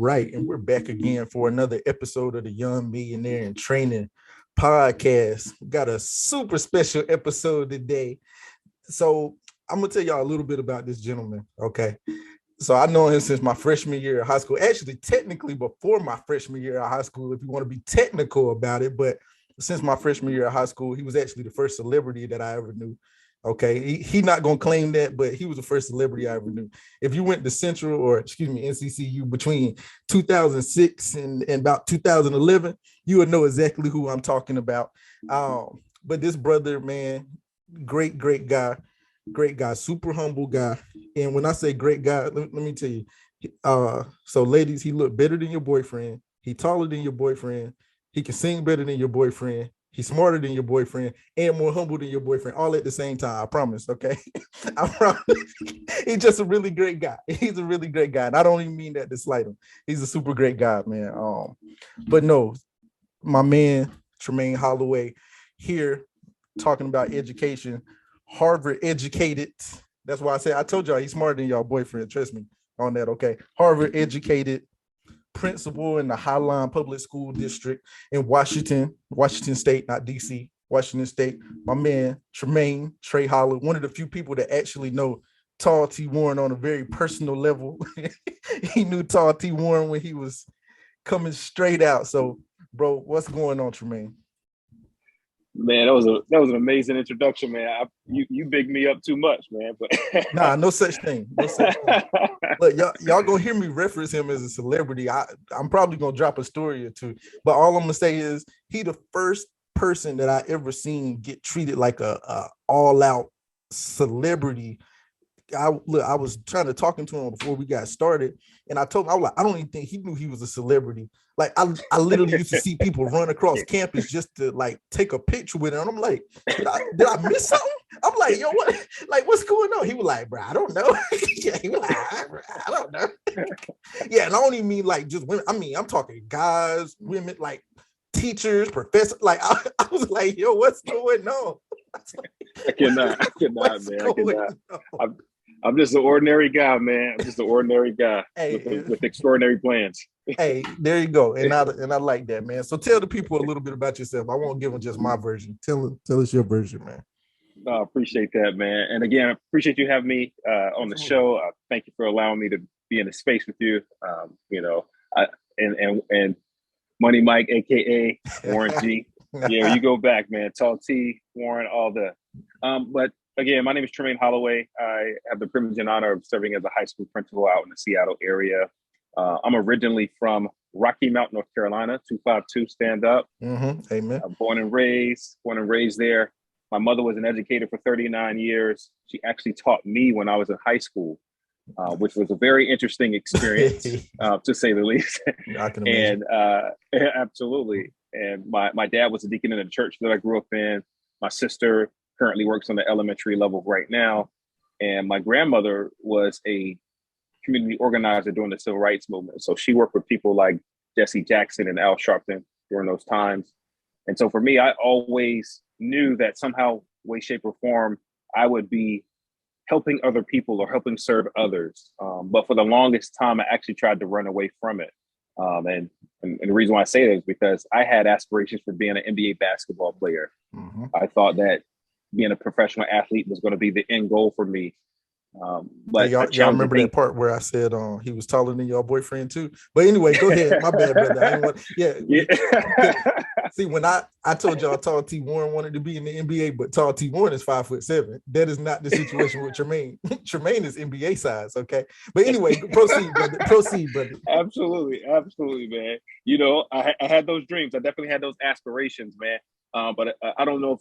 right, and we're back again for another episode of the Young Millionaire in Training podcast. We got a super special episode today. So I'm gonna tell y'all a little bit about this gentleman. Okay. So I know him since my freshman year of high school. Actually, technically before my freshman year of high school, if you want to be technical about it, but since my freshman year of high school, he was actually the first celebrity that I ever knew. Okay, he not gonna claim that, but he was the first celebrity I ever knew. If you went to Central or NCCU between 2006 and about 2011, you would know exactly who I'm talking about. But this brother, man, great guy, super humble guy. And when I say great guy, let me tell you. So ladies, he looked better than your boyfriend. He taller than your boyfriend. He can sing better than your boyfriend. He's smarter than your boyfriend and more humble than your boyfriend, all at the same time. I promise. Okay. I promise. He's just a really great guy. He's a really great guy. And I don't even mean that to slight him. He's a super great guy, man. But no, my man, Tremain Holloway, here talking about education, Harvard educated. That's why I told y'all he's smarter than y'all boyfriend. Trust me on that. Okay. Harvard educated, principal in the Highline Public School District in Washington State, not DC, Washington State. My man, Trey Holloway, one of the few people that actually know Tall T. Warren on a very personal level. He knew Tall T. Warren when he was coming straight out. So, bro, what's going on, Tremain? Man, that was an amazing introduction, man. You big me up too much, man. But nah, no such thing. No such thing. Look, y'all gonna hear me reference him as a celebrity. I'm probably gonna drop a story or two, but all I'm gonna say is he the first person that I ever seen get treated like a all-out celebrity. I was trying to talking to him before we got started, and I told him, I was like, I don't even think he knew he was a celebrity. Like I literally used to see people run across campus just to like take a picture with him. And I'm like, did I miss something? I'm like, yo, what? Like, what's going on? He was like, bro, I don't know. Yeah, he was like, I don't know. Yeah, and I don't even mean like just women. I mean, I'm talking guys, women, like teachers, professors. Like I was like, yo, what's going on? I cannot, man. I'm just an ordinary guy, man. I'm just an ordinary guy with extraordinary plans. Hey, there you go. And I like that, man. So tell the people a little bit about yourself. I won't give them just my version. Tell us your version, man. I appreciate that, man. And again, I appreciate you having me on the show. Thank you for allowing me to be in the space with you. And Money Mike, aka Warren G. Yeah, you go back, man. Tall T, Warren, all the. But again, my name is Tremain Holloway. I have the privilege and honor of serving as a high school principal out in the Seattle area. I'm originally from Rocky Mount, North Carolina, 252, stand up. Mm-hmm. Amen. Born and raised there. My mother was an educator for 39 years. She actually taught me when I was in high school, which was a very interesting experience, to say the least. I can imagine. And absolutely. And my dad was a deacon in the church that I grew up in. My sister currently works on the elementary level right now. And my grandmother was a community organizer during the civil rights movement. So she worked with people like Jesse Jackson and Al Sharpton during those times. And so for me, I always knew that somehow, way, shape, or form, I would be helping other people or helping serve others. But for the longest time, I actually tried to run away from it. And the reason why I say that is because I had aspirations for being an NBA basketball player. Mm-hmm. I thought that being a professional athlete was going to be the end goal for me. But y'all remember that part where I said he was taller than your boyfriend too? But anyway, go ahead. My bad, brother. See, when I told y'all Tall T. Warren wanted to be in the NBA, but Tall T. Warren is 5'7". That is not the situation with Tremain. Tremain is NBA size, okay? But anyway, proceed, brother. Absolutely, man. You know, I had those dreams. I definitely had those aspirations, man. But I don't know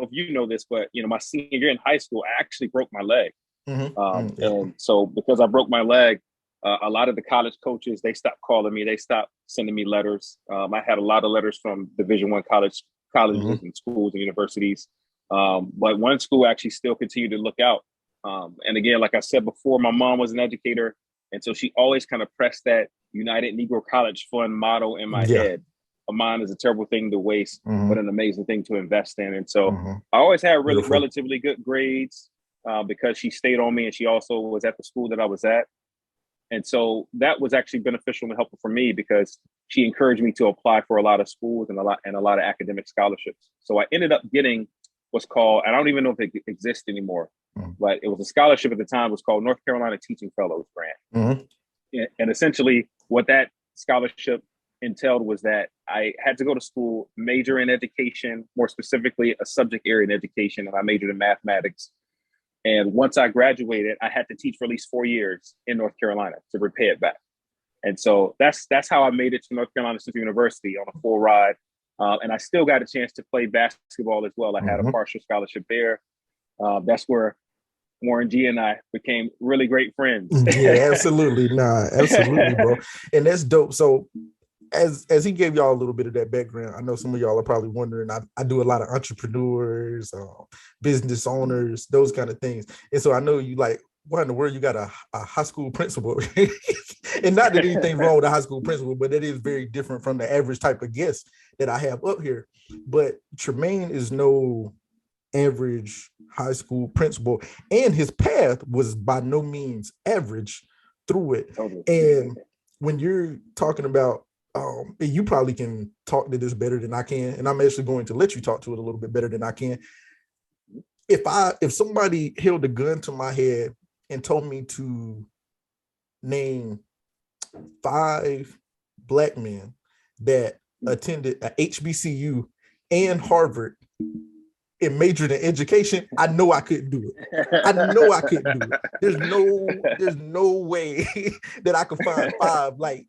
if you know this, but you know, my senior year in high school, I actually broke my leg. Mm-hmm. And so because I broke my leg, a lot of the college coaches, they stopped calling me. They stopped sending me letters. I had a lot of letters from Division I colleges Mm-hmm. and schools and universities. But one school actually still continued to look out. And again, like I said before, my mom was an educator. And so she always kind of pressed that United Negro College Fund motto in my head. A mind is a terrible thing to waste, but an amazing thing to invest in. And so I always had relatively good grades. Because she stayed on me and she also was at the school that I was at. And so that was actually beneficial and helpful for me because she encouraged me to apply for a lot of schools and a lot of academic scholarships. So I ended up getting what's called, I don't even know if it exists anymore, but it was a scholarship at the time, was called North Carolina Teaching Fellows Grant. And essentially what that scholarship entailed was that I had to go to school, major in education, more specifically a subject area in education, and I majored in mathematics. And once I graduated, I had to teach for at least 4 years in North Carolina to repay it back. And so that's how I made it to North Carolina Central University on a full ride. And I still got a chance to play basketball as well. I had a partial scholarship there. That's where Warren G and I became really great friends. Yeah, absolutely. Absolutely, bro. And that's dope. So as he gave y'all a little bit of that background, I know some of y'all are probably wondering, I do a lot of entrepreneurs, business owners, those kind of things. And so I know you like, why in the world you got a high school principal? And not that anything wrong with a high school principal, but it is very different from the average type of guest that I have up here. But Tremain is no average high school principal, and his path was by no means average through it. And when you're talking about, you probably can talk to this better than I can, and I'm actually going to let you talk to it a little bit better than I can. If somebody held a gun to my head and told me to name 5 Black men that attended a HBCU and Harvard and majored in education, I know I couldn't do it. I know I couldn't do it. There's no way that I could find 5 like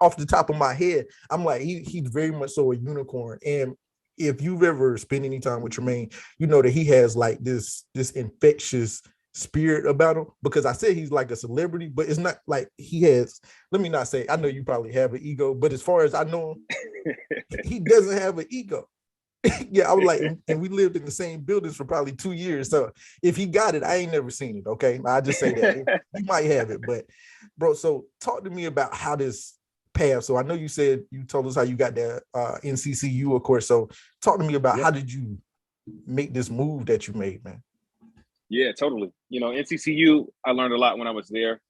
off the top of my head. I'm like, he's very much so a unicorn. And if you've ever spent any time with Tremain, you know that he has like this infectious spirit about him, because I said he's like a celebrity, but it's not like he has, let me not say, I know you probably have an ego, but as far as I know him, he doesn't have an ego. Yeah, I was like, and we lived in the same buildings for probably 2 years. So if he got it, I ain't never seen it. Okay, I just say that you might have it, but bro. So talk to me about how this path. So I know you said you told us how you got that NCCU, of course. So talk to me about how did you make this move that you made, man? Yeah, totally. You know, NCCU, I learned a lot when I was there.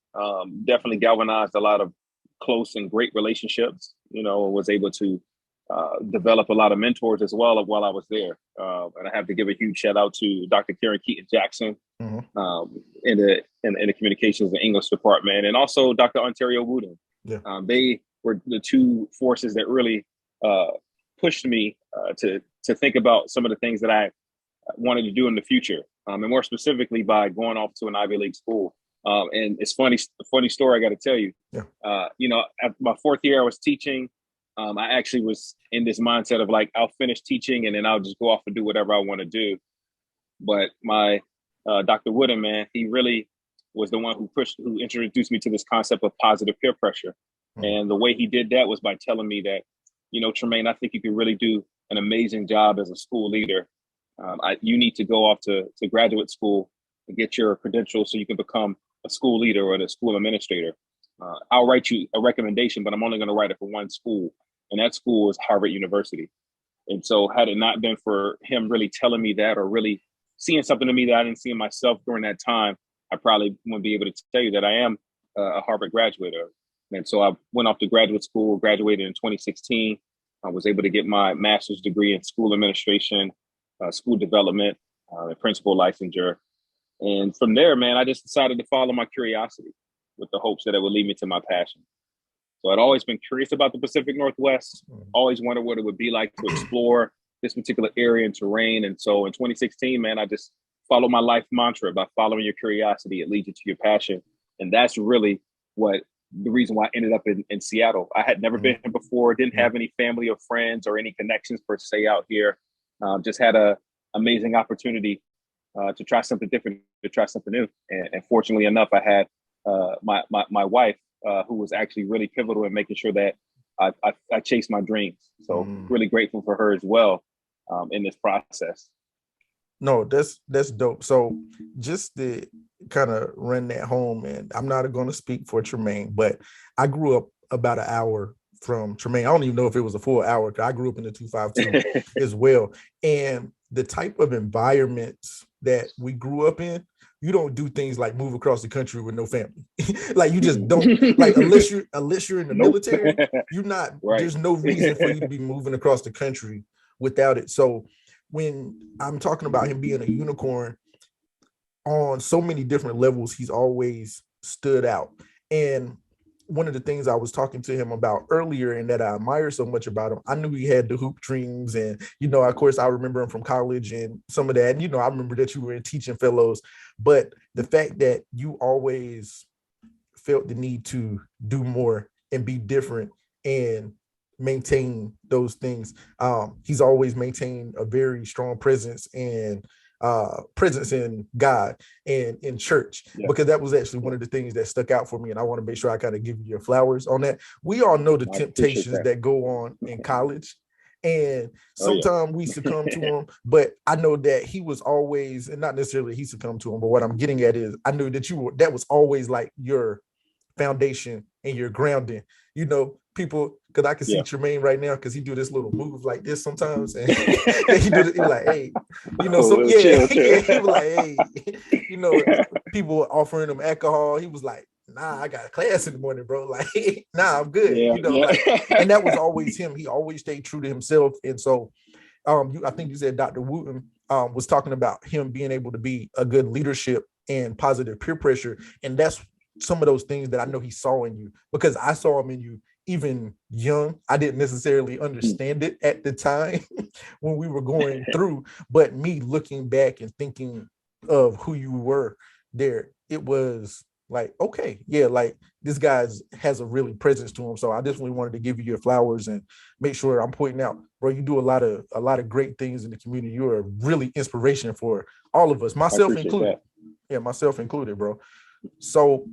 Definitely galvanized a lot of close and great relationships. You know, was able to develop a lot of mentors as well while I was there. And I have to give a huge shout out to Dr. Karen Keaton Jackson in the communications and English department, and also Dr. Ontario Wooden. Yeah. They were the two forces that really pushed me to think about some of the things that I wanted to do in the future, and more specifically by going off to an Ivy League school. And it's a funny story I got to tell you. Yeah. You know, at my 4th year, I was teaching. I actually was in this mindset of like, I'll finish teaching and then I'll just go off and do whatever I want to do. But my Dr. Wooden, man, he really was the one who introduced me to this concept of positive peer pressure. And the way he did that was by telling me that, you know, Tremain, I think you can really do an amazing job as a school leader. You need to go off to graduate school and get your credentials so you can become a school leader or a school administrator. I'll write you a recommendation, but I'm only going to write it for one school. And that school is Harvard University. And so had it not been for him really telling me that, or really seeing something in me that I didn't see in myself during that time, I probably wouldn't be able to tell you that I am a Harvard graduate. And so I went off to graduate school, graduated in 2016. I was able to get my master's degree in school administration, school development, and principal licensure. And from there, man, I just decided to follow my curiosity with the hopes that it would lead me to my passion. So I'd always been curious about the Pacific Northwest, always wondered what it would be like to explore this particular area and terrain. And so in 2016, man, I just followed my life mantra: by following your curiosity, it leads you to your passion. And that's really the reason why I ended up in Seattle. I had never been here before, didn't have any family or friends or any connections per se out here. Just had an amazing opportunity to try something different, to try something new. And fortunately enough, I had my wife, who was actually really pivotal in making sure that I chased my dreams. So really grateful for her as well in this process. No, that's dope. So just to kind of run that home, and I'm not going to speak for Tremain, but I grew up about an hour from Tremain. I don't even know if it was a full hour, because I grew up in the 252 as well. And the type of environments that we grew up in you don't do things like move across the country with no family. Like you just don't, like unless you're in the military, you're not, Right. there's no reason for you to be moving across the country without it. So when I'm talking about him being a unicorn on so many different levels, he's always stood out. And one of the things I was talking to him about earlier and that I admire so much about him, I knew he had the hoop dreams. And, of course, I remember him from college and some of that. And, I remember that you were in teaching fellows. But the fact that you always felt the need to do more and be different and maintain those things. He's always maintained a very strong presence and presence in God and in church, because that was actually one of the things that stuck out for me. And I want to make sure I kind of give you your flowers on that. We all know the temptations that go on in college, and sometimes we succumb to them, but I know that he was always, and not necessarily he succumbed to them, but what I'm getting at is I knew that that was always like your foundation and your grounding. People, because I can see Tremain right now, because he do this little move like this sometimes, and he do it like, hey, so chill. He was like, hey, people offering him alcohol. He was like, nah, I got a class in the morning, bro. Like, nah, I'm good. Like, and that was always him. He always stayed true to himself. And so, I think you said Dr. Wooten was talking about him being able to be a good leadership and positive peer pressure, and that's some of those things that I know he saw in you, because I saw him in you even young. I didn't necessarily understand it at the time when we were going through, but me looking back and thinking of who you were there, it was like, okay, yeah, like this guy has a really presence to him. So I definitely wanted to give you your flowers and make sure I'm pointing out, bro, you do a lot of great things in the community. You're a really inspiration for all of us, myself included. Yeah, myself included, bro. So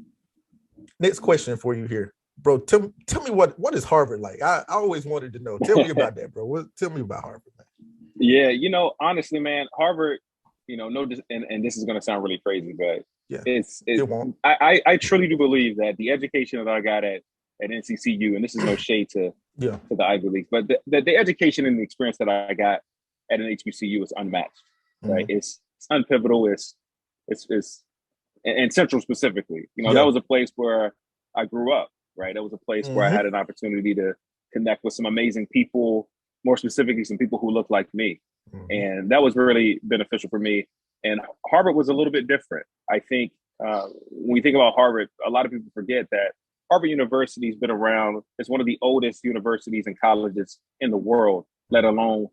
next question for you here, bro. Tell me what is Harvard like? I always wanted to know. Tell me about that, bro. Tell me about Harvard, man. Yeah, honestly, man, Harvard, and this is going to sound really crazy, but it won't. I truly do believe that the education that I got at NCCU, and this is no shade to the Ivy League, but the education and the experience that I got at an HBCU is unmatched, right? It's unpivotal. It's and Central specifically, that was a place where I grew up, right? That was a place where I had an opportunity to connect with some amazing people, more specifically, some people who look like me. And that was really beneficial for me. And Harvard was a little bit different. I think when you think about Harvard, a lot of people forget that Harvard University has been around. It's one of the oldest universities and colleges in the world, let alone,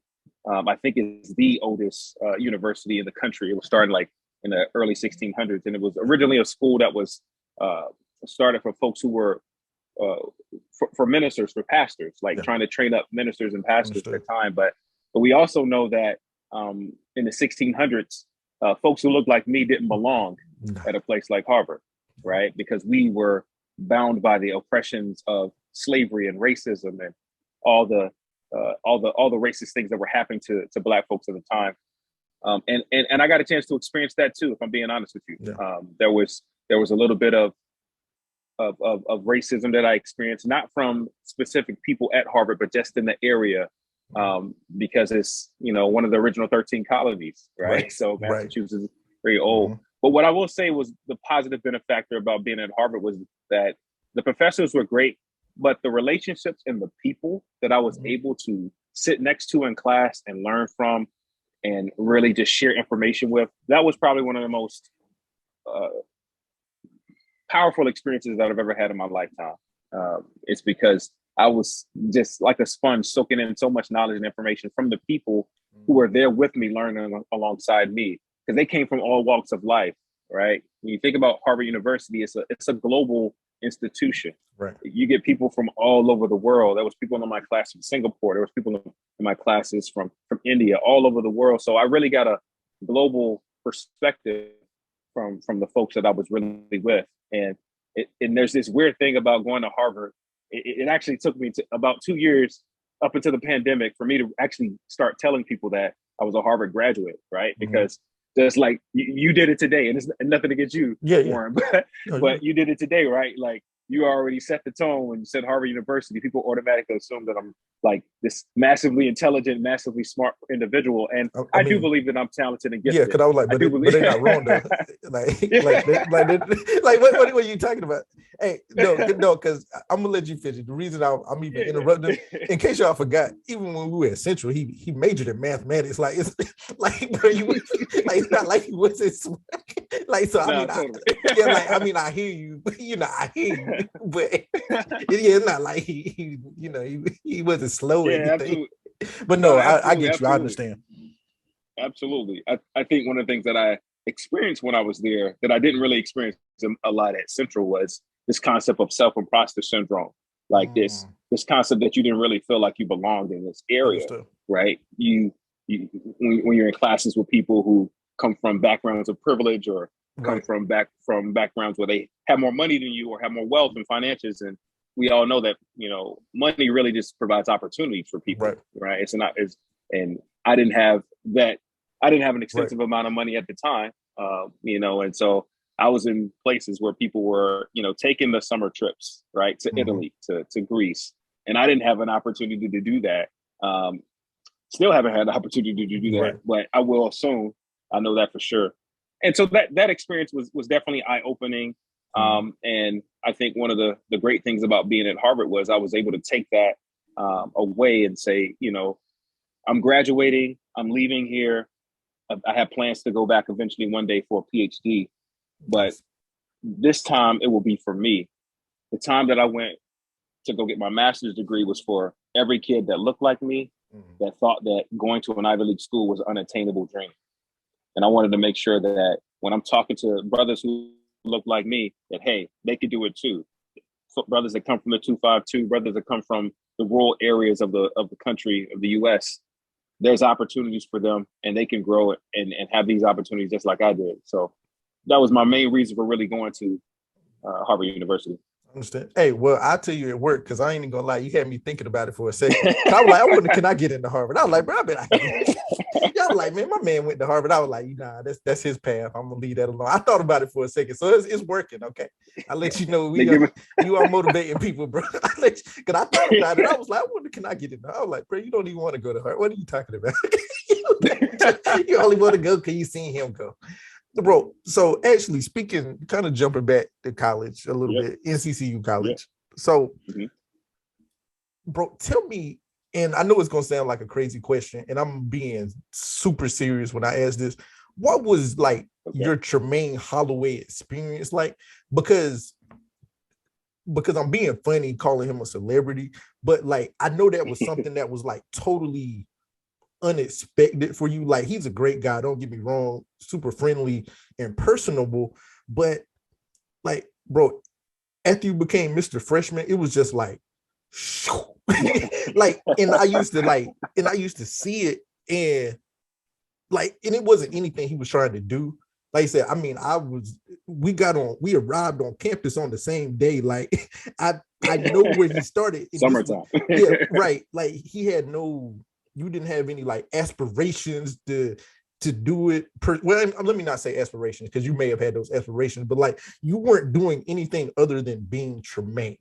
I think it's the oldest university in the country. It was started like in the early 1600s. And it was originally a school that was started for folks who were for ministers, for pastors, like trying to train up ministers and pastors at the time. But we also know that in the 1600s, folks who looked like me didn't belong at a place like Harvard, right? Because we were bound by the oppressions of slavery and racism and all the racist things that were happening to Black folks at the time. And I got a chance to experience that too, if I'm being honest with you. There was a little bit of racism that I experienced, not from specific people at Harvard, but just in the area, because it's one of the original 13 colonies, right? So Massachusetts is very old. But what I will say was the positive benefactor about being at Harvard was that the professors were great, but the relationships and the people that I was able to sit next to in class and learn from and really just share information with, that was probably one of the most powerful experiences that I've ever had in my lifetime. It's because I was just like a sponge soaking in so much knowledge and information from the people who were there with me, learning alongside me, because they came from all walks of life, right? When you think about Harvard University, it's a global institution. Right. You get people from all over the world. There was people in my class from Singapore. There was people in my classes from India, all over the world. So I really got a global perspective from the folks that I was really with. And there's this weird thing about going to Harvard. It actually took me to about 2 years up until the pandemic for me to actually start telling people that I was a Harvard graduate, right? Because just like you did it today, and it's nothing against you, Warren, but you did it today, right? Like you already set the tone when you said Harvard University. People automatically assume that I'm like this massively intelligent, massively smart individual, and I do believe that I'm talented and yeah, gifted. because I was like, but they're not wrong though. Like what are you talking about? Hey, no, because I'm gonna let you finish. The reason I'm even interrupting, in case y'all forgot, even when we were at Central, he majored in mathematics. Like it's like, bro, like it's not like he wasn't like, so I mean, totally. I mean, I hear you, I hear you, but it's not like he wasn't slow or anything. Absolutely. But no, I get you. I understand. Absolutely. I think one of the things that I experienced when I was there that I didn't really experience a lot at Central was this concept of self-imposter syndrome. Like this concept that you didn't really feel like you belonged in this area, right? You when you're in classes with people who come from backgrounds of privilege or come from backgrounds where they have more money than you or have more wealth and finances, and we all know that money really just provides opportunity for people, right? And I didn't have that. I didn't have an extensive amount of money at the time, and so I was in places where people were, taking the summer trips, right, to Italy, to Greece, and I didn't have an opportunity to do that. Still haven't had the opportunity to do that, but I will soon. I know that for sure. And so that experience was definitely eye-opening. And I think one of the great things about being at Harvard was I was able to take that away and say, I'm graduating, I'm leaving here. I have plans to go back eventually one day for a PhD, but this time it will be for me. The time that I went to go get my master's degree was for every kid that looked like me, that thought that going to an Ivy League school was an unattainable dream. And I wanted to make sure that when I'm talking to brothers who look like me, that, hey, they could do it too. So brothers that come from the 252, brothers that come from the rural areas of the country, of the US, there's opportunities for them and they can grow it and have these opportunities just like I did. So that was my main reason for really going to Harvard University. Understand. Hey, well, I'll tell you at work, because I ain't even gonna lie, you had me thinking about it for a second. I was like, I wonder, can I get into Harvard? I was like, bro, I bet I can. Y'all was like, man, my man went to Harvard. I was like, nah, that's his path. I'm gonna leave that alone. I thought about it for a second, so it's working. Okay, I'll let you know you are motivating people, bro. Because I thought about it. I was like, I wonder, can I get in? I was like, bro, you don't even want to go to Harvard. What are you talking about? You only want to go because you seen him go. Bro, so actually speaking, kind of jumping back to college a little bit, NCCU college. So, bro, tell me, and I know it's going to sound like a crazy question, and I'm being super serious when I ask this. What was like your Tremain Holloway experience like? Because I'm being funny calling him a celebrity, but like, I know that was something that was like totally unexpected for you. Like, he's a great guy, don't get me wrong, super friendly and personable, but like, bro, after you became Mr. Freshman, it was just like like, and I used to see it, and like, and it wasn't anything he was trying to do. Like I said, I mean, we arrived on campus on the same day. Like, I know where he started. Summertime. Right. Like, he had you didn't have any like aspirations to do it. Well, let me not say aspirations, because you may have had those aspirations, but like, you weren't doing anything other than being Tremain.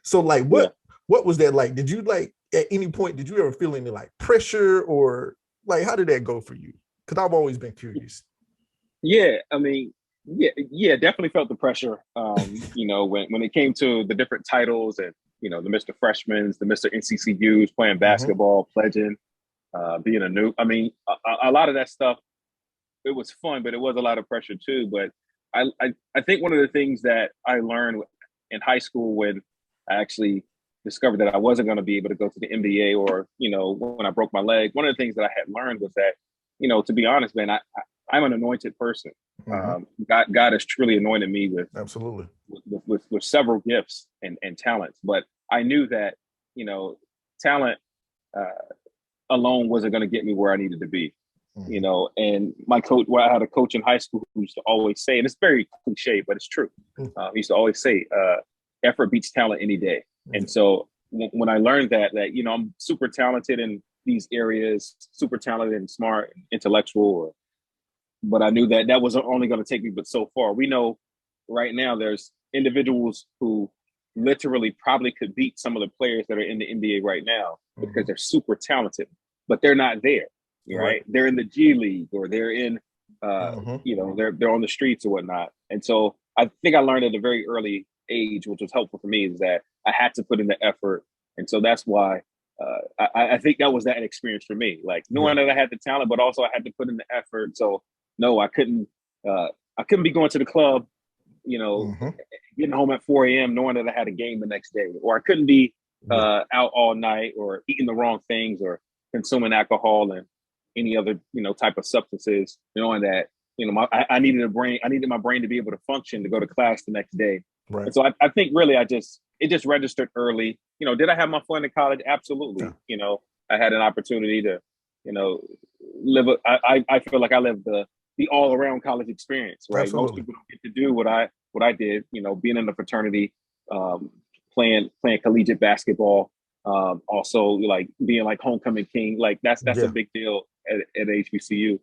So like, what was that like? Did you like, at any point, did you ever feel any like pressure, or like, how did that go for you? Because I've always been curious. Yeah, I mean, definitely felt the pressure. When it came to the different titles and, the Mr. Freshmans, the Mr. NCCUs, playing basketball, pledging, being a new. I mean, a lot of that stuff, it was fun, but it was a lot of pressure too. But I think one of the things that I learned in high school, when I actually discovered that I wasn't going to be able to go to the NBA, or, when I broke my leg, one of the things that I had learned was that, to be honest, man, I'm an anointed person. God has truly anointed me with absolutely with several gifts and talents. But I knew that, talent alone wasn't going to get me where I needed to be. And my coach, I had a coach in high school who used to always say, and it's very cliche, but it's true. He used to always say, effort beats talent any day. And so when I learned that, I'm super talented in these areas, super talented and smart, and intellectual, but I knew that wasn't only going to take me but so far. We know right now there's individuals who literally probably could beat some of the players that are in the NBA right now because Mhm. they're super talented, but they're not there. Right. Right? They're in the G League or they're in, Mhm. they're on the streets or whatnot. And so I think I learned at a very early age, which was helpful for me, is that I had to put in the effort. And so that's why I think that was that experience for me, like Yeah. knowing that I had the talent, but also I had to put in the effort. So no, I couldn't be going to the club, you know, Mhm. getting home at 4 a.m. knowing that I had a game the next day, or I couldn't be Yeah. out all night or eating the wrong things or consuming alcohol and any other, type of substances, knowing that, I needed I needed my brain to be able to function to go to class the next day. Right. And so I think really it just registered early. Did I have my fun in college? Yeah. Absolutely. I had an opportunity to, you know, I feel like I lived the all around college experience, right? Most Absolutely. people don't get to do what I did, being in the fraternity, um, playing collegiate basketball, also like being like homecoming king, like that's a Yeah. big deal at HBCU.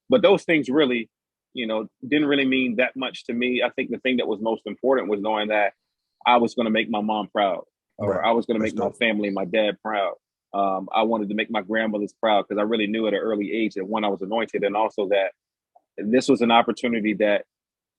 But those things really, didn't really mean that much to me. I think the thing that was most important was knowing that I was going to make my mom proud, or Right. I was going to That's make my dope. family, my dad proud. I wanted to make my grandmothers proud because I really knew at an early age that one, I was anointed, and also that this was an opportunity that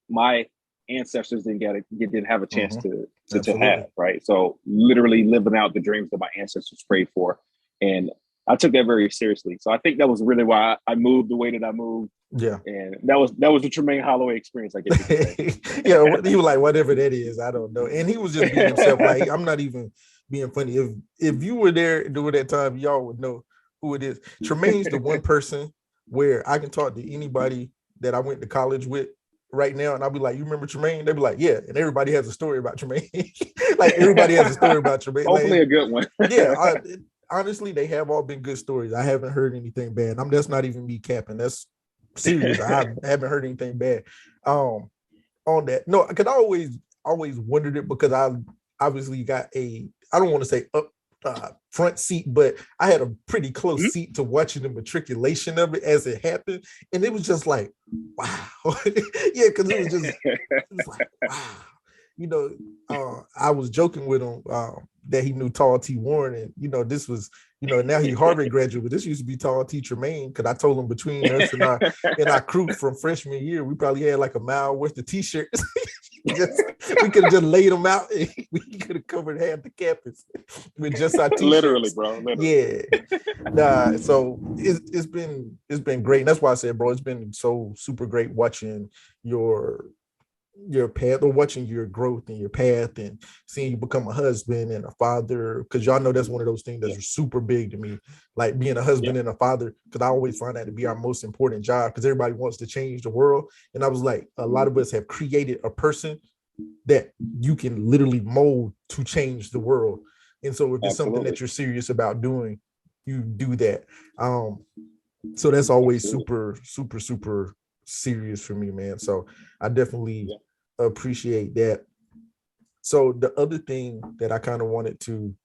my ancestors didn't have a chance Mhm. to have, Absolutely. right? So literally living out the dreams that my ancestors prayed for, and I took that very seriously. So I think that was really why I moved the way that I moved, Yeah. and that was the Tremain Holloway experience, I guess you could say. Yeah, he was like, whatever that is, I don't know. And he was just being himself. Like, I'm not even being funny. If you were there during that time, y'all would know who it is. Tremaine's the one person where I can talk to anybody that I went to college with right now, and I'll be like, "You remember Tremaine?" They'll be like, "Yeah," and everybody has a story about Tremaine. Like everybody has a story about Tremaine. Hopefully, Like, a good one. yeah, honestly, they have all been good stories. I haven't heard anything bad. That's not even me capping. That's serious. I haven't heard anything bad. Um, on that. No, because I always wondered it because I obviously got I don't want to say up front seat, but I had a pretty close Mhm. seat to watching the matriculation of it as it happened, and it was just like, wow, yeah, because it was like, wow, you know. I was joking with him that he knew Tall T Warren, and this was now he Harvard graduate, but this used to be Tall T Tremaine because I told him between us and our crew from freshman year, we probably had like a mile worth of t-shirts. just We could have just laid them out. And we could have covered half the campus with just our Literally, t-shirts. bro. Literally. Yeah. Nah, so it's been great. And that's why I said, bro, it's been so super great watching your path, or watching your growth and your path, and seeing you become a husband and a father, because y'all know that's one of those things Yeah. that's super big to me, like being a Yeah. husband and a father, because I always find that to be our most important job, because everybody wants to change the world, and I was like, a lot of us have created a person that you can literally mold to change the world. And so if it's something Absolutely. that you're serious about doing, you do that. So that's always Absolutely. super, super, super serious for me, man. So I definitely Yeah. appreciate that. So the other thing that I kind of wanted to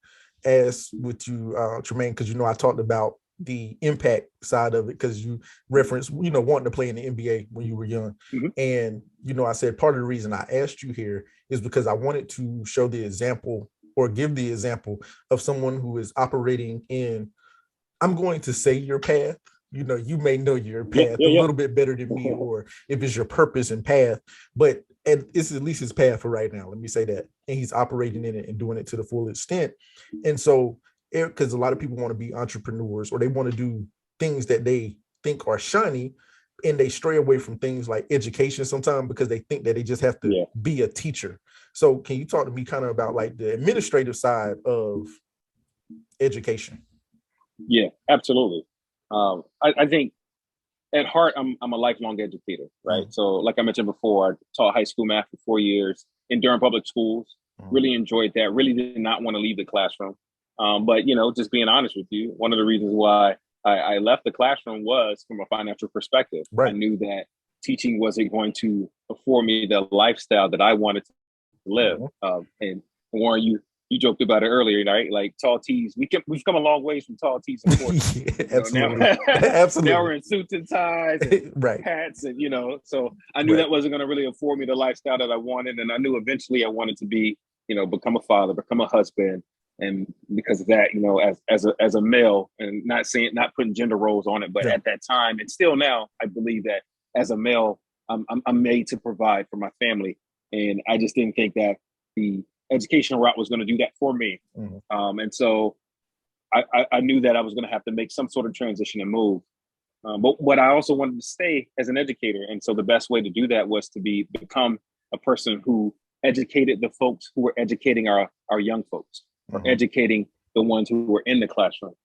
ask with you, Tremaine, because I talked about the impact side of it, because you referenced, wanting to play in the NBA when you were young. Mhm. And, I said part of the reason I asked you here is because I wanted to show the example, or give the example of someone who is operating in, I'm going to say, your path. You may know your Yeah. path a Yeah. little bit better than me, or if it's your purpose and path, but it's at least his path for right now. Let me say that. And he's operating in it and doing it to the full extent. And so, because a lot of people want to be entrepreneurs, or they want to do things that they think are shiny, and they stray away from things like education sometimes because they think that they just have to Yeah. be a teacher. So, can you talk to me kind of about like the administrative side of education? Yeah. Absolutely. I think at heart, I'm a lifelong educator, right? Mm, So, like I mentioned before, I taught high school math for 4 years in Durham Public Schools. mm, Really enjoyed that. Really did not want to leave the classroom. But just being honest with you, one of the reasons why I left the classroom was from a financial perspective. I right. knew that teaching wasn't going to afford me the lifestyle that I wanted to live. Mhm. And Warren, you joked about it earlier, right? Like tall tees, we've come a long ways from tall tees and shorts. Yeah, Now absolutely. now Absolutely. we're in suits and ties and Right. hats, and so I knew Right. that wasn't going to really afford me the lifestyle that I wanted, and I knew eventually I wanted to be become a father, become a husband. And because of that, as a male, and not putting gender roles on it, but at that time and still now, I believe that as a male, I'm made to provide for my family. And I just didn't think that the educational route was going to do that for me. And so I knew that I was going to have to make some sort of transition and move. But I also wanted to stay as an educator. And so the best way to do that was to become a person who educated the folks who were educating our young folks, or educating the ones who were in the classroom,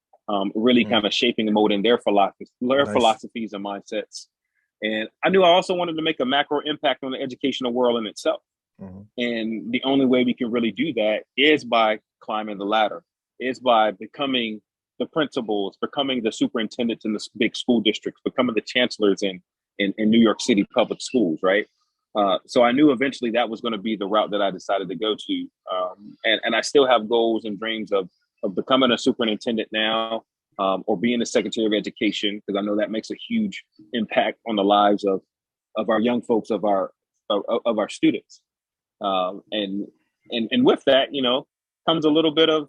really kind of shaping and molding their philosophies and mindsets. And I knew I also wanted to make a macro impact on the educational world in itself. And the only way we can really do that is by climbing the ladder, is by becoming the principals, becoming the superintendents in the big school districts, becoming the chancellors in New York City public schools, right? So I knew eventually that was going to be the route that I decided to go to. And I still have goals and dreams of becoming a superintendent now, or being a secretary of education, because I know that makes a huge impact on the lives of our young folks, of our students. And with that, comes a little bit of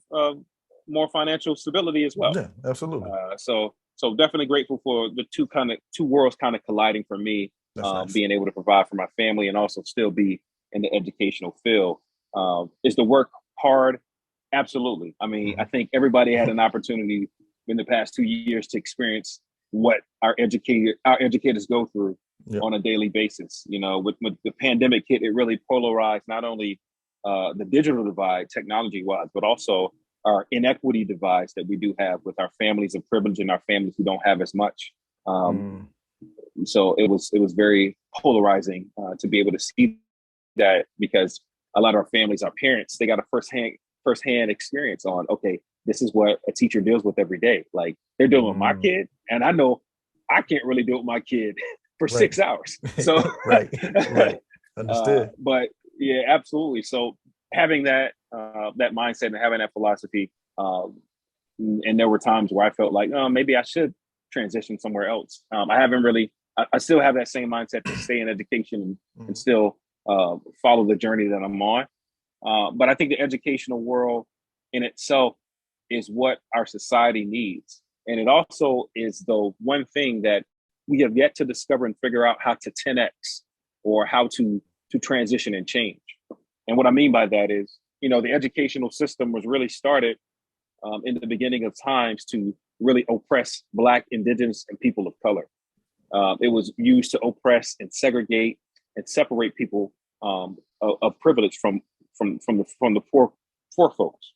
more financial stability as well. Yeah, absolutely. So definitely grateful for the two worlds kind of colliding for me. Nice. Being able to provide for my family and also still be in the educational field. Is the work hard? Absolutely. I mean, I think everybody had an opportunity in the past 2 years to experience what our educators go through on a daily basis. With the pandemic hit, it really polarized not only the digital divide, technology-wise, but also our inequity divides that we do have with our families of privilege and our families who don't have as much. So it was very polarizing to be able to see that, because a lot of our families, our parents, they got a firsthand experience on, okay, this is what a teacher deals with every day. Like, they're dealing with my kid, and I know I can't really deal with my kid for 6 hours. So right. Understood. But yeah, absolutely. So having that mindset and having that philosophy, and there were times where I felt like, oh, maybe I should transition somewhere else. I haven't really. I still have that same mindset to stay in education and still follow the journey that I'm on. But I think the educational world in itself is what our society needs. And it also is the one thing that we have yet to discover and figure out how to 10X, or how to transition and change. And what I mean by that is, the educational system was really started in the beginning of times to really oppress Black, Indigenous, and people of color. It was used to oppress and segregate and separate people of privilege from the poor folks.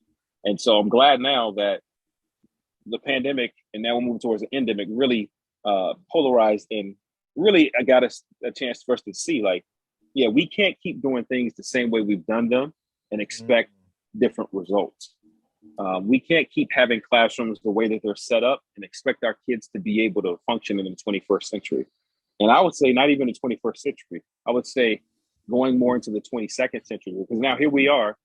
And so I'm glad now that the pandemic, and now we're moving towards the endemic, really polarized, and really got us a chance for us to see, like, yeah, we can't keep doing things the same way we've done them and expect different results. We can't keep having classrooms the way that they're set up and expect our kids to be able to function in the 21st century. And I would say not even the 21st century. I would say going more into the 22nd century, because now here we are,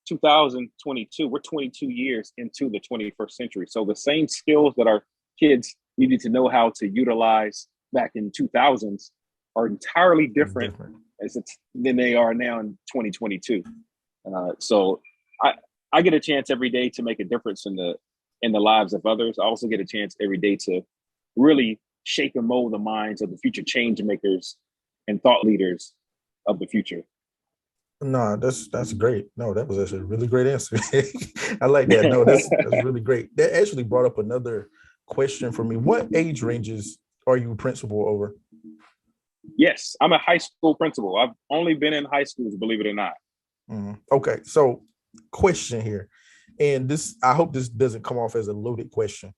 2022, we're 22 years into the 21st century. So the same skills that our kids needed to know how to utilize back in 2000s are entirely different than they are now in 2022. So I get a chance every day to make a difference in the lives of others. I also get a chance every day to really shape and mold the minds of the future change makers and thought leaders of the future. No, that's great. No, that was actually a really great answer. I like that. No, that's really great. That actually brought up another question for me. What age ranges are you principal over? Yes, I'm a high school principal. I've only been in high schools, believe it or not. Okay, so question here, and this, I hope this doesn't come off as a loaded question.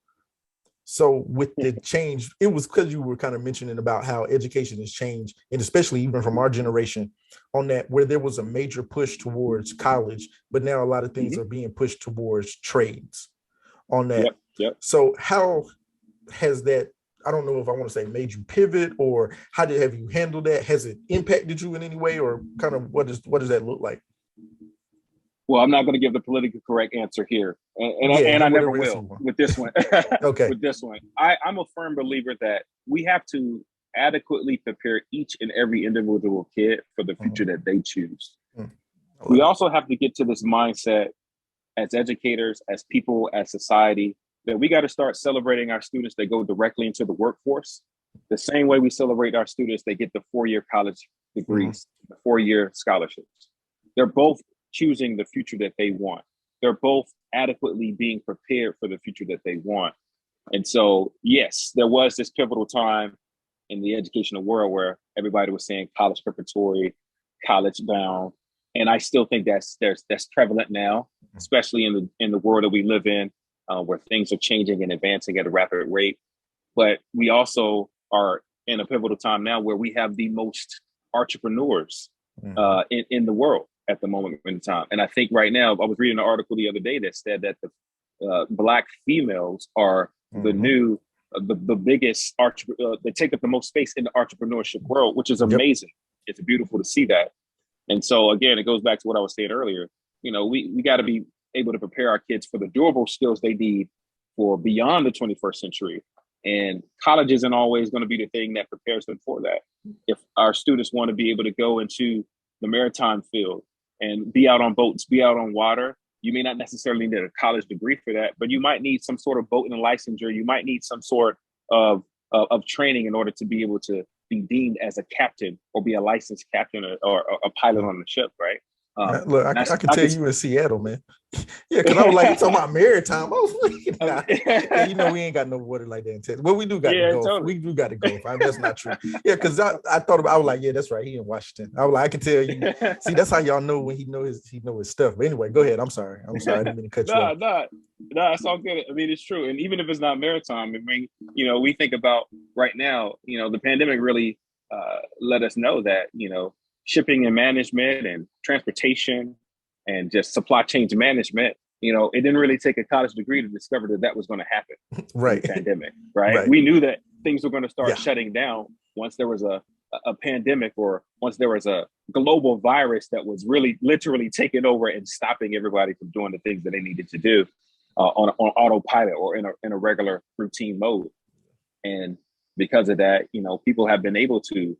So with the change, it was because you were kind of mentioning about how education has changed, and especially even from our generation on that, where there was a major push towards college, but now a lot of things are being pushed towards trades on that. Yep. So how has that, I don't know if I want to say made you pivot, or have you handled that? Has it impacted you in any way, or kind of what does that look like? Well, I'm not going to give the politically correct answer here, and I never will with this one. Okay. With this one, I'm a firm believer that we have to adequately prepare each and every individual kid for the future that they choose. We also have to get to this mindset as educators, as people, as society, that we got to start celebrating our students that go directly into the workforce the same way we celebrate our students that get the 4-year college degrees, the 4-year scholarships. They're both choosing the future that they want. They're both adequately being prepared for the future that they want. And so, yes, there was this pivotal time in the educational world where everybody was saying college preparatory, college bound. And I still think that's prevalent now, especially in the world that we live in, where things are changing and advancing at a rapid rate. But we also are in a pivotal time now where we have the most entrepreneurs in the world at the moment in time. And I think right now, I was reading an article the other day that said that the Black females are the new, the biggest, they take up the most space in the entrepreneurship world, which is amazing. It's beautiful to see that. And so, again, it goes back to what I was saying earlier. We got to be able to prepare our kids for the durable skills they need for beyond the 21st century. And college isn't always going to be the thing that prepares them for that. If our students want to be able to go into the maritime field and be out on boats, be out on water, you may not necessarily need a college degree for that, but you might need some sort of boating licensure. You might need some sort of training in order to be able to be deemed as a captain or be a licensed captain or a pilot on the ship, right? Look, I can tell you in Seattle, man. Yeah, because I was like, talking about maritime. I was like, we ain't got no water like that in Texas. Well, we do got the Gulf. Totally. We do got the Gulf. That's not true. Yeah, because I thought about, I was like, yeah, that's right. He in Washington. I was like, I can tell you. See, that's how y'all know when he know his stuff. But anyway, go ahead. I'm sorry. I didn't mean to cut you off. No, it's all good. I mean, it's true. And even if it's not maritime, I mean, we think about right now, the pandemic really let us know that, shipping and management and transportation and just supply chain management, it didn't really take a college degree to discover that was going to happen. Right. In the pandemic, right? We knew that things were going to start shutting down once there was a pandemic or once there was a global virus that was really literally taking over and stopping everybody from doing the things that they needed to do on autopilot or in a regular routine mode. And because of that, people have been able to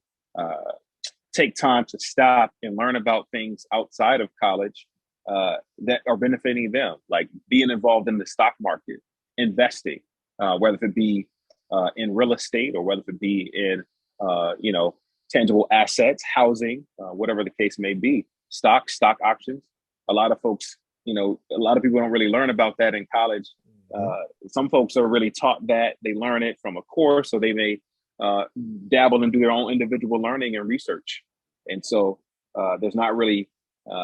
take time to stop and learn about things outside of college that are benefiting them, like being involved in the stock market, investing, whether it be in real estate or whether it be in, tangible assets, housing, whatever the case may be, stock options. A lot of folks, a lot of people don't really learn about that in college. Some folks are really taught that. They learn it from a course, or they may dabble and do their own individual learning and research. And so there's not really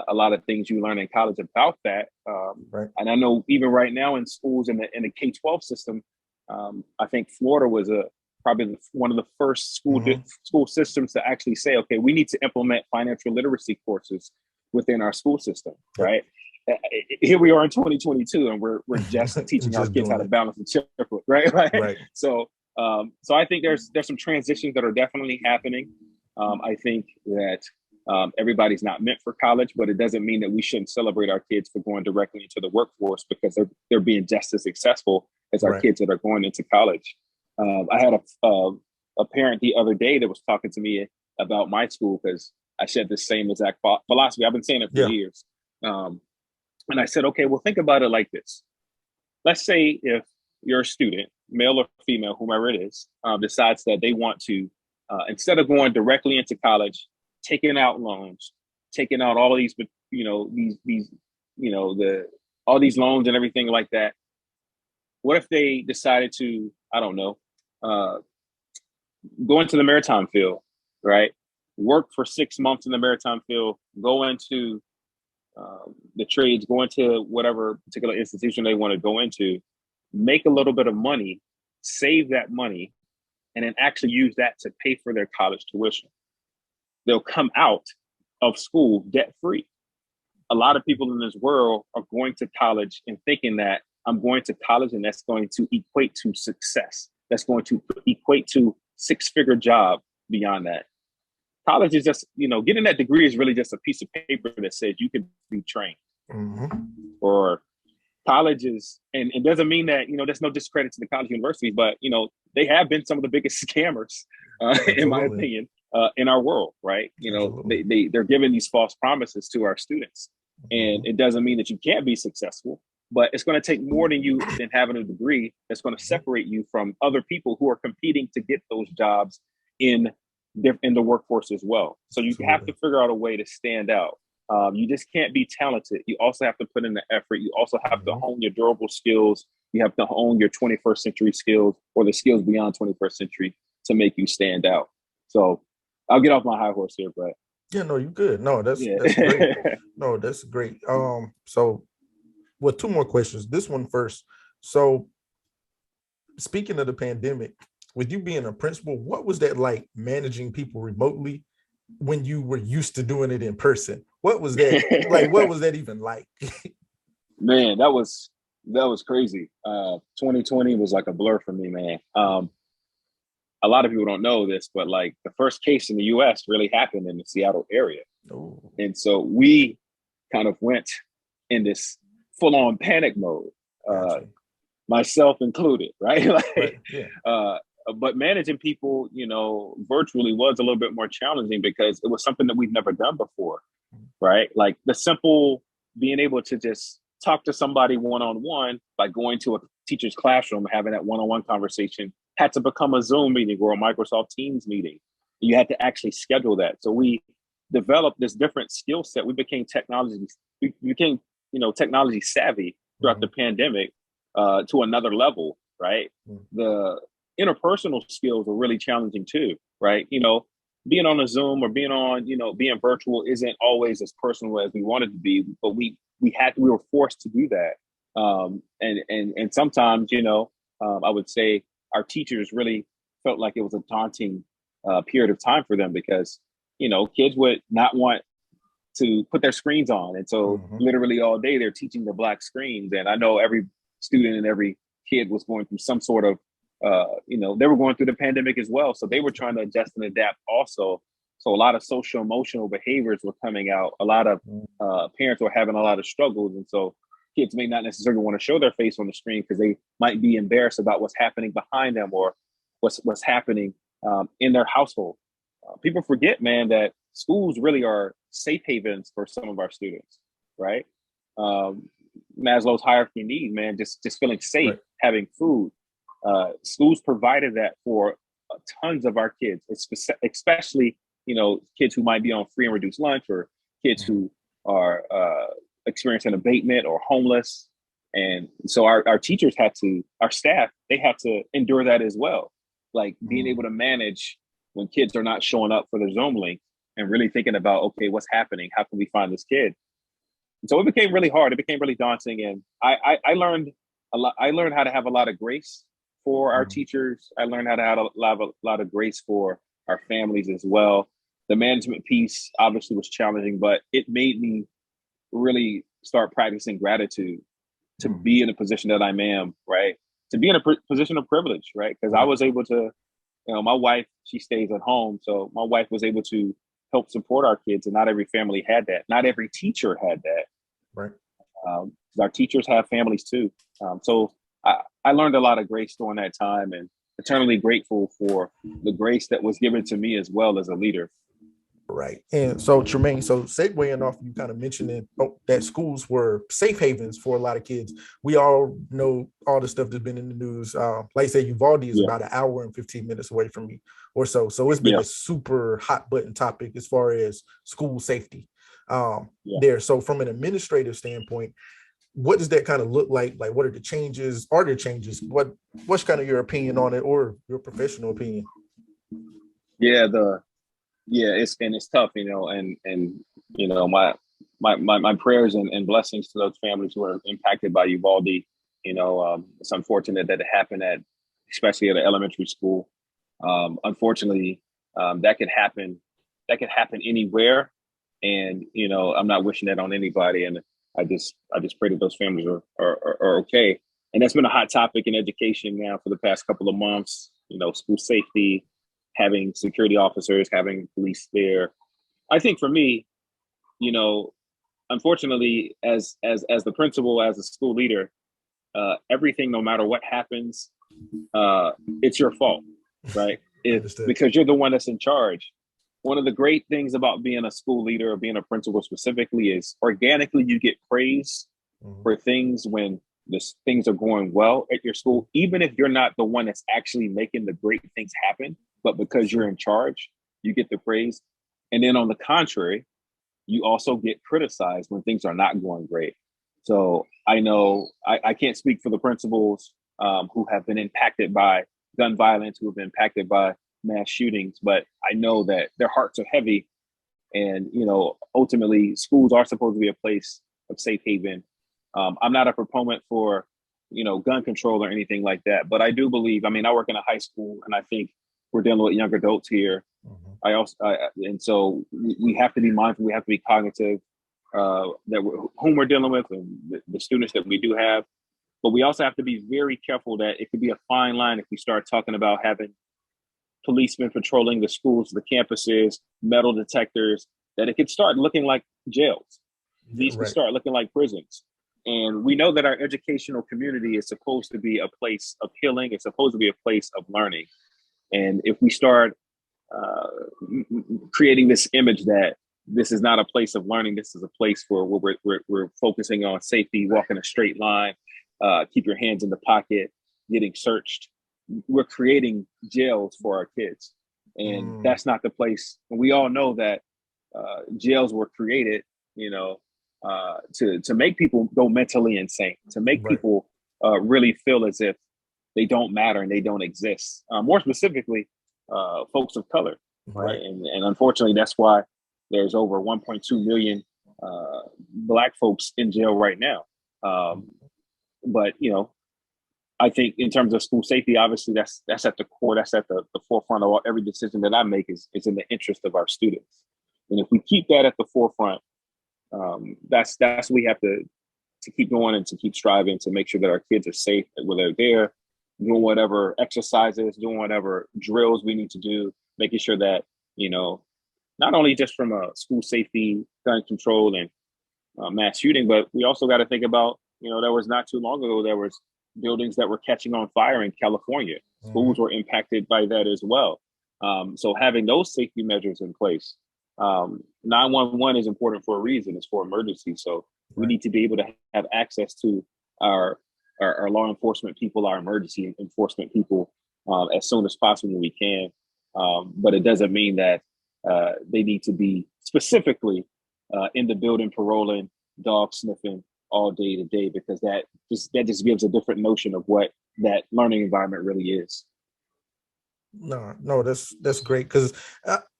a lot of things you learn in college about that. Right. And I know even right now in schools in the K-12 system, I think Florida was probably one of the first school systems to actually say, okay, we need to implement financial literacy courses within our school system, right? Here we are in 2022, and we're just teaching our kids how to balance the checkbook, right? Right. So I think there's some transitions that are definitely happening. I think that everybody's not meant for college, but it doesn't mean that we shouldn't celebrate our kids for going directly into the workforce, because they're being just as successful as our kids that are going into college. I had a parent the other day that was talking to me about my school, because I shared the same exact philosophy. I've been saying it for years. And I said, okay, well, think about it like this. Let's say if you're a student, male or female, whomever it is, decides that they want to, instead of going directly into college, taking out loans, taking out all of these, all these loans and everything like that. What if they decided to, I don't know, go into the maritime field, right? Work for 6 months in the maritime field, go into the trades, go into whatever particular institution they want to go into, make a little bit of money, save that money, and then actually use that to pay for their college tuition. They'll come out of school debt free. A lot of people in this world are going to college and thinking that I'm going to college and that's going to equate to success. That's going to equate to 6-figure job beyond that. College is just, getting that degree is really just a piece of paper that says you can be trained. Or college is, and it doesn't mean that, there's no discredit to the college universities, but, they have been some of the biggest scammers, in my opinion, in our world, right? They're giving these false promises to our students, and it doesn't mean that you can't be successful, but it's going to take more than having a degree. That's going to separate you from other people who are competing to get those jobs in the workforce as well. So you have to figure out a way to stand out. You just can't be talented. You also have to put in the effort. You also have to hone your durable skills. You have to hone your 21st century skills, or the skills beyond 21st century, to make you stand out. So I'll get off my high horse here, but yeah, no, you good. No, that's great. No, that's great. So well, two more questions. This one first. So speaking of the pandemic, with you being a principal, what was that like, managing people remotely when you were used to doing it in person? What was that like? What was that even like? Man, that was crazy. 2020 was like a blur for me, man. A lot of people don't know this, but like the first case in the US really happened in the Seattle area. Ooh. And so we kind of went in this full-on panic mode, myself included, right? Right. Yeah. But managing people, virtually was a little bit more challenging because it was something that we've never done before, right? Like the simple being able to just talk to somebody one-on-one by going to a teacher's classroom, having that one-on-one conversation had to become a Zoom meeting or a Microsoft Teams meeting. You had to actually schedule that. So we developed this different skill set. We became technology savvy throughout the pandemic to another level, right? The interpersonal skills were really challenging too, right? Being on a Zoom or being being virtual isn't always as personal as we wanted to be, but we were forced to do that. And sometimes, I would say our teachers really felt like it was a daunting period of time for them because, kids would not want to put their screens on. And so literally all day they're teaching the black screens. And I know every student and every kid was going through some sort of, they were going through the pandemic as well. So they were trying to adjust and adapt also. So a lot of social emotional behaviors were coming out. A lot of parents were having a lot of struggles. And so kids may not necessarily want to show their face on the screen because they might be embarrassed about what's happening behind them or what's happening in their household. People forget, man, that schools really are safe havens for some of our students, right? Maslow's hierarchy of need, man, just feeling safe, right. Having food. Schools provided that for tons of our kids, especially, kids who might be on free and reduced lunch or kids who are experiencing abatement or homeless. And so our teachers our staff, they had to endure that as well. Like being able to manage when kids are not showing up for their Zoom link and really thinking about, okay, what's happening? How can we find this kid? And so it became really hard. It became really daunting. And I learned a lot. I learned how to have a lot of grace for our teachers. I learned how to have a lot of grace for our families as well. The management piece obviously was challenging, but it made me really start practicing gratitude to be in a position that I am, right? To be in a position of privilege, right? Because I was able to, my wife, she stays at home. So my wife was able to help support our kids, and not every family had that. Not every teacher had that. Right. Our teachers have families too. So I learned a lot of grace during that time, and eternally grateful for the grace that was given to me as well as a leader. Right. And so, Tremain, so segueing off, you kind of mentioning that schools were safe havens for a lot of kids. We all know all the stuff that's been in the news. Like I said, Uvalde is about an hour and 15 minutes away from me or so. So it's been a super hot button topic as far as school safety there. So from an administrative standpoint, what does that kind of look like? Like, what are the changes? Are there changes? What's kind of your opinion on it, or your professional opinion? It's tough, and my prayers and blessings to those families who are impacted by Uvalde. It's unfortunate that it happened especially at an elementary school. Unfortunately, that could happen. That could happen anywhere, and I'm not wishing that on anybody. And I just pray that those families are okay. And that's been a hot topic in education now for the past couple of months. School safety, having security officers, having police there. I think for me, unfortunately, as the principal, as a school leader, everything, no matter what happens, it's your fault, right? Because you're the one that's in charge. one of the great things about being a school leader or being a principal specifically is organically you get praise for things when things are going well at your school, even if you're not the one that's actually making the great things happen, but because you're in charge, you get the praise. And then on the contrary, you also get criticized when things are not going great. So I know I can't speak for the principals who have been impacted by gun violence, who have been impacted by mass shootings, but I know that their hearts are heavy. And, ultimately schools are supposed to be a place of safe haven. I'm not a proponent for, gun control or anything like that, but I do believe, I work in a high school and I think we're dealing with young adults here. And so we have to be mindful. We have to be cognitive whom we're dealing with and the students that we do have. But we also have to be very careful that it could be a fine line if we start talking about having policemen patrolling the schools, the campuses, metal detectors, that it could start looking like jails. These could start looking like prisons. And we know that our educational community is supposed to be a place of healing. It's supposed to be a place of learning. And if we start creating this image that this is not a place of learning, this is a place where we're focusing on safety, walking a straight line, keep your hands in the pocket, getting searched. We're creating jails for our kids. And that's not the place. And we all know that jails were created, to make people go mentally insane, to make people really feel as if they don't matter and they don't exist. More specifically, folks of color, right? And unfortunately, that's why there's over 1.2 million Black folks in jail right now. But I think in terms of school safety, obviously that's at the core, that's at the forefront of every decision that I make is in the interest of our students. And if we keep that at the forefront, that's we have to keep going and to keep striving to make sure that our kids are safe, whether they're doing whatever exercises, doing whatever drills we need to do, making sure that, not only just from a school safety, gun control and mass shooting, but we also got to think about, there was not too long ago, there was buildings that were catching on fire in California. Schools were impacted by that as well. So having those safety measures in place, 911 is important for a reason. It's for emergencies. So we need to be able to have access to our law enforcement people, our emergency enforcement people as soon as possible we can. But it doesn't mean that they need to be specifically in the building paroling, dog sniffing all day to day, because that just gives a different notion of what that learning environment really is. No, that's great, because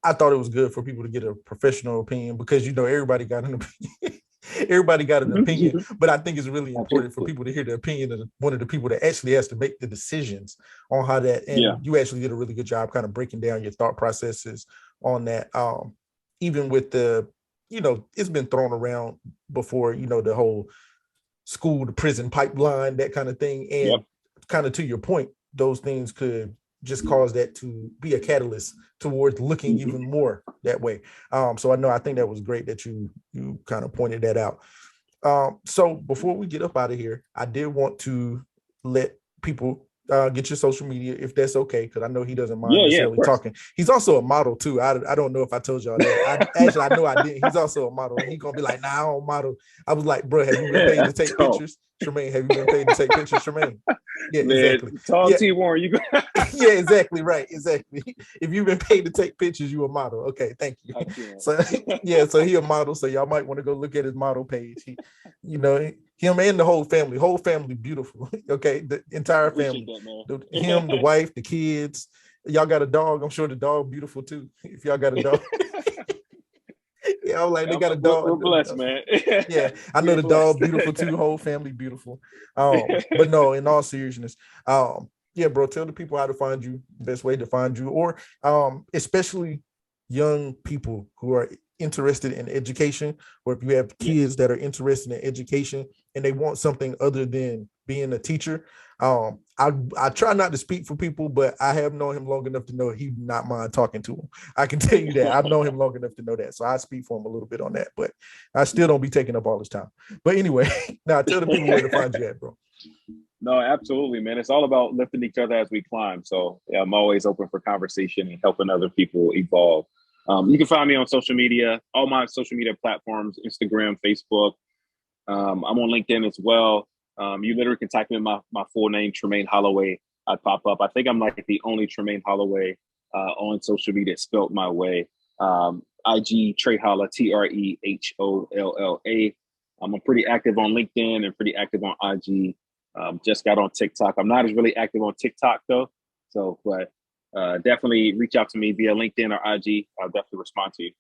I thought it was good for people to get a professional opinion, because everybody got an opinion. Everybody got an opinion, but I think it's really important for people to hear the opinion of one of the people that actually has to make the decisions on how that. And you actually did a really good job kind of breaking down your thought processes on that. Even with the, it's been thrown around before, the whole school to prison pipeline, that kind of thing. And kind of to your point, those things could just cause that to be a catalyst towards looking even more that way. So I think that was great that you kind of pointed that out. So before we get up out of here, I did want to let people get your social media, if that's okay, because I know he doesn't mind necessarily talking. He's also a model too. I don't know if I told y'all that. I know I didn't. He's also a model, and he's gonna be like, "Nah, I don't model." I was like, "Bro, have you been paid to take pictures, Tremain? Have you been paid to take pictures, Tremain?" Yeah, man, exactly. Talk to you more. You go. Yeah, exactly right. Exactly. If you've been paid to take pictures, you a model. Okay, thank you. So so he a model. So y'all might want to go look at his model page. Him and the whole family beautiful. Okay, the entire family. Him, the wife, the kids. Y'all got a dog. I'm sure the dog beautiful too. If y'all got a dog. Yeah, I'm like, they got a dog. We're blessed, man. Yeah, I know the dog beautiful too. Whole family beautiful. But no, in all seriousness, bro, tell the people how to find you, best way to find you, or especially young people who are interested in education, or if you have kids that are interested in education and they want something other than being a teacher. I try not to speak for people, but I have known him long enough to know he would not mind talking to him. I can tell you that. I've known him long enough to know that. So I speak for him a little bit on that, but I still don't be taking up all his time. But anyway, now tell the people where to find you at, bro. No, absolutely, man. It's all about lifting each other as we climb. So I'm always open for conversation and helping other people evolve. You can find me on social media, all my social media platforms, Instagram, Facebook. I'm on LinkedIn as well. You literally can type in my full name, Tremain Holloway. I pop up. I think I'm like the only Tremain Holloway on social media spelled my way. IG Trey Holla, TREHOLLA. I'm pretty active on LinkedIn and pretty active on IG. Just got on TikTok. I'm not as really active on TikTok though. So, but definitely reach out to me via LinkedIn or IG. I'll definitely respond to you.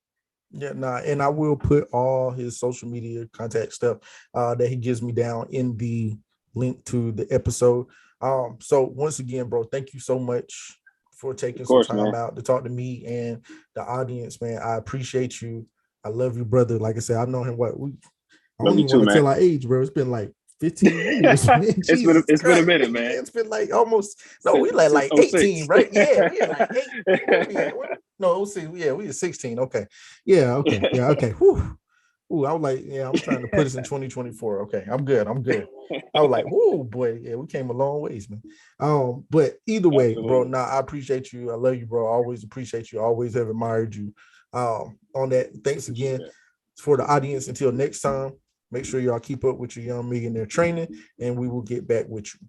Yeah, and I will put all his social media contact stuff that he gives me down in the link to the episode. So once again, bro, thank you so much for taking some time out to talk to me and the audience, man. I appreciate you. I love you, brother. Like I said, I've known him I don't even want to tell our age, bro. It's been like 15 years. Man. It's been a minute, man. It's been like almost we like 18, right? Yeah, we like 8. No, 06, yeah, we were 16. Okay. Yeah, okay. Whew. Ooh, I was like, yeah, I'm trying to put us in 2024. Okay, I'm good. I was like, oh boy, yeah, we came a long ways, man. But either way, bro, I appreciate you. I love you, bro. I always appreciate you. I always have admired you. On that, thanks again for the audience. Until next time, make sure y'all keep up with your young millionaire training, and we will get back with you.